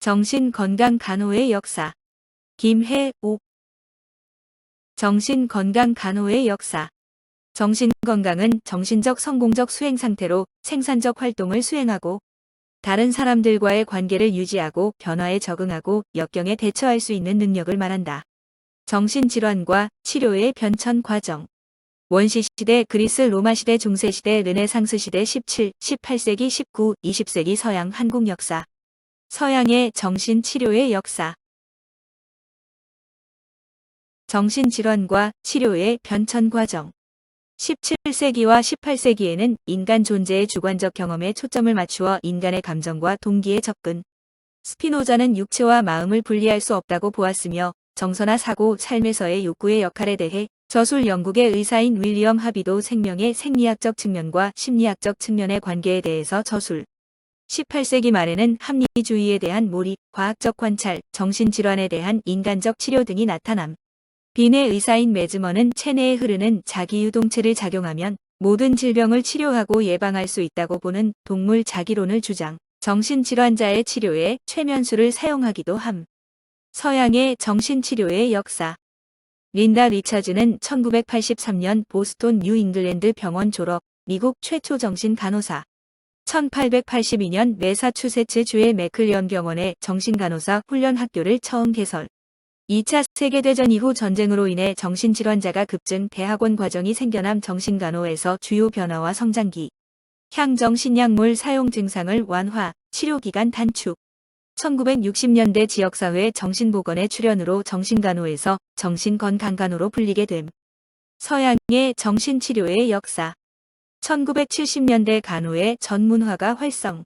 정신건강간호의 역사. 김혜옥. 정신건강간호의 역사. 정신건강은 정신적 성공적 수행 상태로 생산적 활동을 수행하고 다른 사람들과의 관계를 유지하고 변화에 적응하고 역경에 대처할 수 있는 능력을 말한다. 정신질환과 치료의 변천 과정. 원시시대 그리스 로마시대 중세시대 르네상스시대 17, 18세기 19, 20세기 서양 한국 역사. 서양의 정신치료의 역사. 정신질환과 치료의 변천 과정. 17세기와 18세기에는 인간 존재의 주관적 경험에 초점을 맞추어 인간의 감정과 동기에 접근. 스피노자는 육체와 마음을 분리할 수 없다고 보았으며 정서나 사고, 삶에서의 욕구의 역할에 대해 저술 영국의 의사인 윌리엄 하비도 생명의 생리학적 측면과 심리학적 측면의 관계에 대해서 저술. 18세기 말에는 합리주의에 대한 몰입, 과학적 관찰, 정신질환에 대한 인간적 치료 등이 나타남. 빈의 의사인 매즈먼은 체내에 흐르는 자기유동체를 작용하면 모든 질병을 치료하고 예방할 수 있다고 보는 동물 자기론을 주장. 정신질환자의 치료에 최면술을 사용하기도 함. 서양의 정신치료의 역사. 린다 리차즈는 1983년 보스톤 뉴잉글랜드 병원 졸업, 미국 최초 정신간호사. 1882년 매사추세츠 주의 매클리언 병원의 정신간호사 훈련학교를 처음 개설. 2차 세계대전 이후 전쟁으로 인해 정신질환자가 급증 대학원 과정이 생겨남 정신간호에서 주요 변화와 성장기. 향정신약물 사용 증상을 완화, 치료기간 단축. 1960년대 지역사회 정신보건의 출현으로 정신간호에서 정신건강간호로 불리게 됨. 서양의 정신치료의 역사. 1970년대 간호의 전문화가 활성.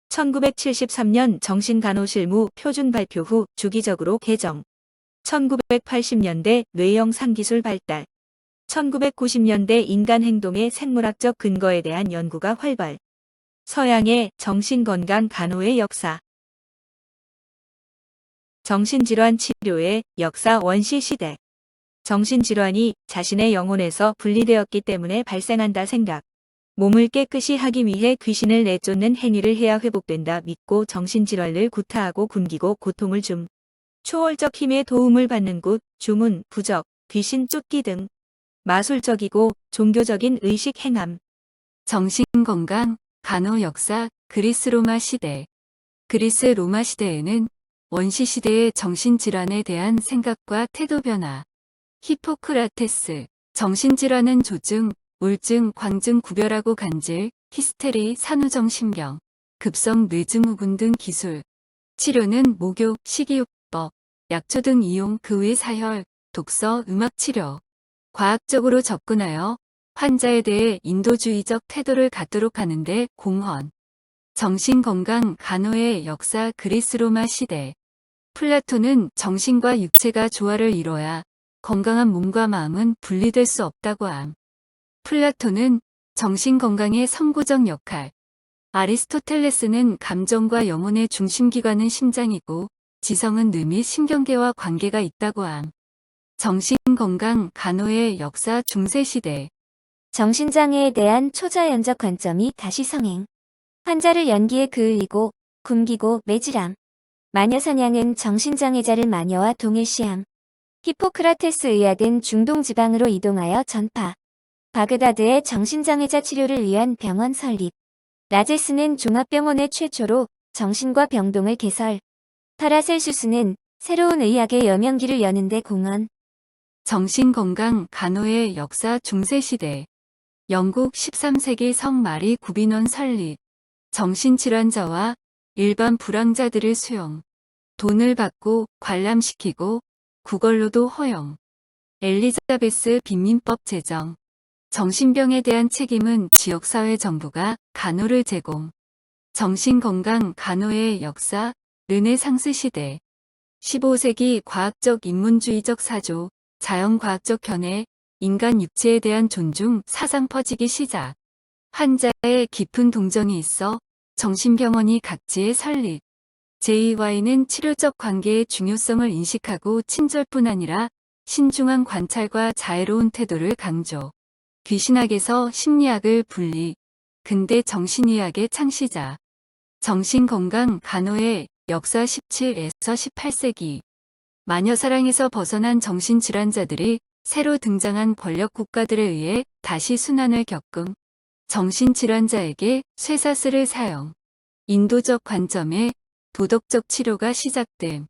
1973년 정신간호실무 표준 발표 후 주기적으로 개정. 1980년대 뇌영상 기술 발달. 1990년대 인간 행동의 생물학적 근거에 대한 연구가 활발. 서양의 정신건강 간호의 역사. 정신질환 치료의 역사. 원시시대. 정신질환이 자신의 영혼에서 분리되었기 때문에 발생한다 생각. 몸을 깨끗이 하기 위해 귀신을 내쫓는 행위를 해야 회복된다 믿고 정신질환을 구타하고 굶기고 고통을 줌. 초월적 힘의 도움을 받는 곳, 주문, 부적, 귀신 쫓기 등. 마술적이고 종교적인 의식 행함. 정신건강, 간호 역사, 그리스 로마 시대. 그리스 로마 시대에는 원시시대의 정신질환에 대한 생각과 태도 변화. 히포크라테스, 정신질환은 조증, 우울증, 광증 구별하고 간질, 히스테리, 산후정신병, 급성 뇌증후군 등 기술. 치료는 목욕, 식이요법, 약초 등 이용, 그 외 사혈, 독서, 음악치료. 과학적으로 접근하여 환자에 대해 인도주의적 태도를 갖도록 하는데 공헌. 정신건강 간호의 역사. 그리스 로마 시대. 플라톤은 정신과 육체가 조화를 이뤄야 건강한 몸과 마음은 분리될 수 없다고 함. 플라톤은 정신건강의 선구적 역할. 아리스토텔레스는 감정과 영혼의 중심기관은 심장이고 지성은 뇌 및 신경계와 관계가 있다고 함. 정신건강 간호의 역사. 중세시대. 정신장애에 대한 초자연적 관점이 다시 성행. 환자를 연기에 그을리고 굶기고 매질함. 마녀사냥은 정신장애자를 마녀와 동일시함. 히포크라테스 의학은 중동 지방으로 이동하여 전파. 바그다드의 정신장애자 치료를 위한 병원 설립. 라제스는 종합병원의 최초로 정신과 병동을 개설. 파라셀수스는 새로운 의학의 여명기를 여는 데 공헌. 정신건강 간호의 역사. 중세시대. 영국 13세기 성 마리 구빈원 설립. 정신질환자와 일반 불황자들을 수용. 돈을 받고 관람시키고 구걸로도 허용. 엘리자베스 빈민법 제정. 정신병에 대한 책임은 지역사회 정부가 간호를 제공. 정신건강 간호의 역사. 르네상스 시대. 15세기 과학적 인문주의적 사조, 자연과학적 견해, 인간 육체에 대한 존중 사상 퍼지기 시작. 환자의 깊은 동정이 있어 정신병원이 각지에 설립. JY는 치료적 관계의 중요성을 인식하고 친절뿐 아니라 신중한 관찰과 자애로운 태도를 강조. 귀신학에서 심리학을 분리. 근대 정신의학의 창시자. 정신건강 간호의 역사 17에서 18세기. 마녀사랑에서 벗어난 정신질환자들이 새로 등장한 권력 국가들에 의해 다시 순환을 겪음. 정신질환자에게 쇠사슬을 사용. 인도적 관점에 도덕적 치료가 시작됨.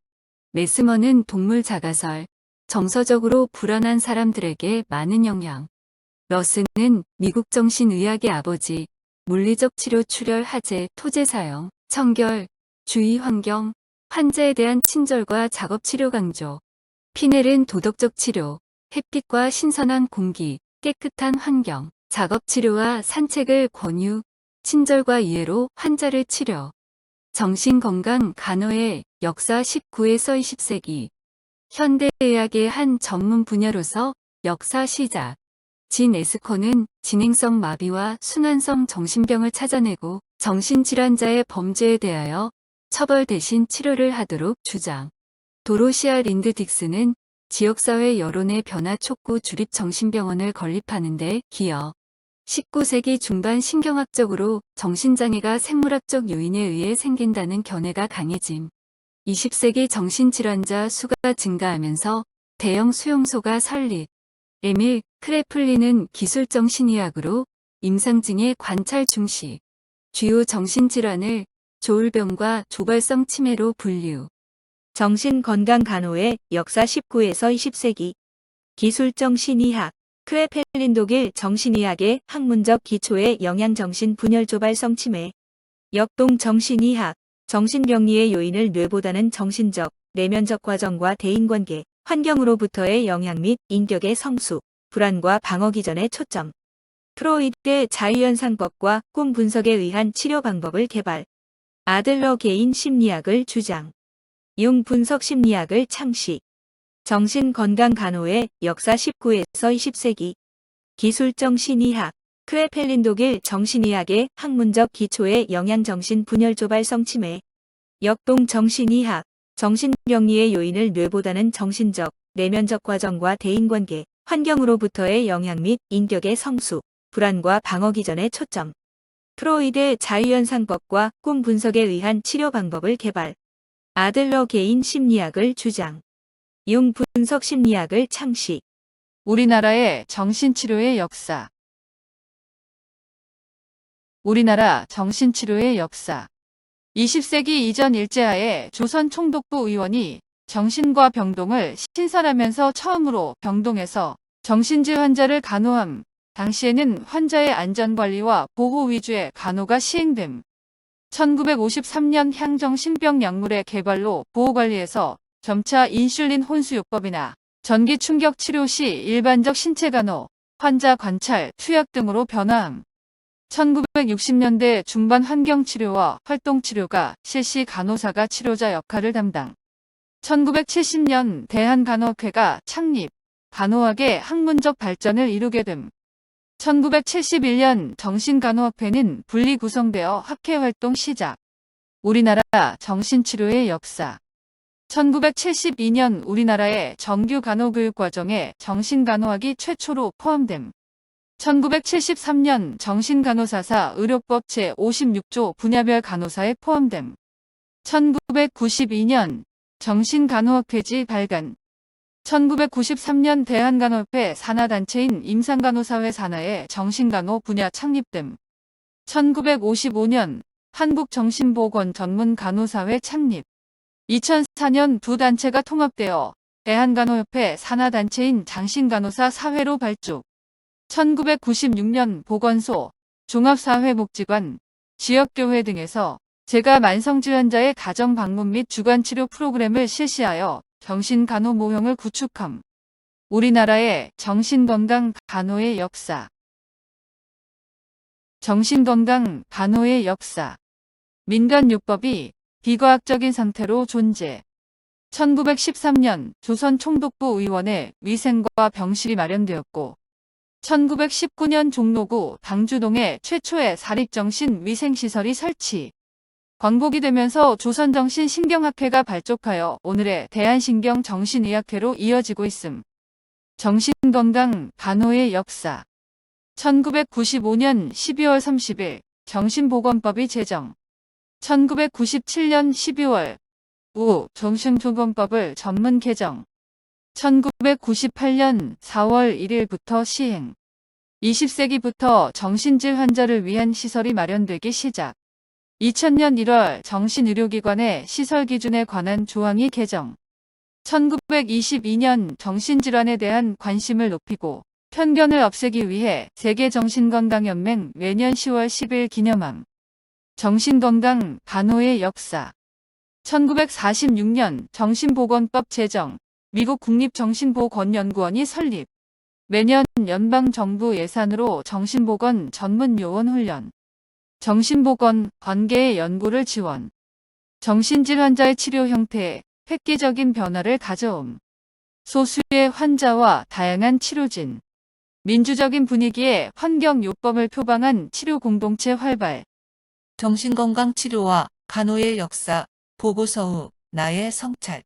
메스머는 동물 자가설, 정서적으로 불안한 사람들에게 많은 영향. 러스는 미국 정신의학의 아버지, 물리적 치료 출혈 하재 토제 사용, 청결, 주의 환경, 환자에 대한 친절과 작업 치료 강조. 피넬은 도덕적 치료, 햇빛과 신선한 공기, 깨끗한 환경, 작업 치료와 산책을 권유, 친절과 이해로 환자를 치료. 정신건강 간호의 역사 19에서 20세기. 현대의학의 한 전문 분야로서 역사 시작. 진 에스코는 진행성 마비와 순환성 정신병을 찾아내고 정신질환자의 범죄에 대하여 처벌 대신 치료를 하도록 주장. 도로시아 린드 딕스는 지역사회 여론의 변화 촉구 주립정신병원을 건립하는 데 기여. 19세기 중반 신경학적으로 정신장애가 생물학적 요인에 의해 생긴다는 견해가 강해짐. 20세기 정신질환자 수가 증가하면서 대형 수용소가 설립. 에밀 크레플린은 기술정신의학으로 임상증의 관찰 중시. 주요 정신질환을 조울병과 조발성 치매로 분류. 정신건강간호의 역사 19에서 20세기. 기술정신의학. 크레펠린 독일 정신의학의 학문적 기초의 영양정신 분열 조발성 치매. 역동정신의학. 정신병리의 요인을 뇌보다는 정신적, 내면적 과정과 대인관계, 환경으로부터의 영향 및 인격의 성수, 불안과 방어 기전에 초점. 프로이드의 자유현상법과 꿈 분석에 의한 치료 방법을 개발. 아들러 개인 심리학을 주장. 융 분석 심리학을 창시. 정신건강간호의 역사 19에서 20세기. 기술정신의학. 크레펠린 독일 정신의학의 학문적 기초의 영양정신 분열 조발성 치매. 역동정신의학. 정신병리의 요인을 뇌보다는 정신적, 내면적 과정과 대인관계, 환경으로부터의 영향 및 인격의 성수, 불안과 방어 기전에 초점. 프로이드의 자유현상법과 꿈 분석에 의한 치료 방법을 개발. 아들러 개인 심리학을 주장. 융 분석 심리학을 창시. 우리나라의 정신치료의 역사. 우리나라 정신치료의 역사. 20세기 이전 일제하에 조선 총독부 의원이 정신과 병동을 신설하면서 처음으로 병동에서 정신질 환자를 간호함. 당시에는 환자의 안전관리와 보호 위주의 간호가 시행됨. 1953년 향정신병 약물의 개발로 보호관리에서 점차 인슐린 혼수요법이나 전기 충격 치료 시 일반적 신체 간호, 환자 관찰, 투약 등으로 변화함. 1960년대 중반 환경치료와 활동치료가 실시 간호사가 치료자 역할을 담당. 1970년 대한간호학회가 창립, 간호학의 학문적 발전을 이루게 됨. 1971년 정신간호학회는 분리 구성되어 학회 활동 시작. 우리나라 정신치료의 역사. 1972년 우리나라의 정규 간호교육과정에 정신간호학이 최초로 포함됨. 1973년 정신간호사사 의료법 제56조 분야별 간호사에 포함됨. 1992년 정신간호학회지 발간. 1993년 대한간호협회 산하단체인 임상간호사회 산하의 정신간호 분야 창립됨. 1955년 한국정신보건 전문간호사회 창립. 2004년 두 단체가 통합되어 대한간호협회 산하단체인 장신간호사 사회로 발족. 1996년 보건소, 종합사회복지관, 지역교회 등에서 재가 만성질환자의 가정 방문 및 주간치료 프로그램을 실시하여 정신간호 모형을 구축함. 우리나라의 정신건강 간호의 역사. 정신건강 간호의 역사. 민간요법이 비과학적인 상태로 존재. 1913년 조선 총독부 의원의 위생과 병실이 마련되었고 1919년 종로구 당주동에 최초의 사립정신 위생시설이 설치. 광복이 되면서 조선정신신경학회가 발족하여 오늘의 대한신경정신의학회로 이어지고 있음. 정신건강 간호의 역사. 1995년 12월 30일 정신보건법이 제정. 1997년 12월 우 정신보건법을 전문 개정. 1998년 4월 1일부터 시행. 20세기부터 정신질 환자를 위한 시설이 마련되기 시작. 2000년 1월 정신의료기관의 시설 기준에 관한 조항이 개정. 1922년 정신질환에 대한 관심을 높이고 편견을 없애기 위해 세계정신건강연맹 매년 10월 10일 기념함. 정신건강 간호의 역사. 1946년 정신보건법 제정. 미국 국립정신보건연구원이 설립. 매년 연방정부 예산으로 정신보건 전문 요원 훈련, 정신보건 관계의 연구를 지원. 정신질 환자의 치료 형태에 획기적인 변화를 가져옴. 소수의 환자와 다양한 치료진. 민주적인 분위기에 환경요법을 표방한 치료 공동체 활발. 정신건강 치료와 간호의 역사, 보고서 후 나의 성찰.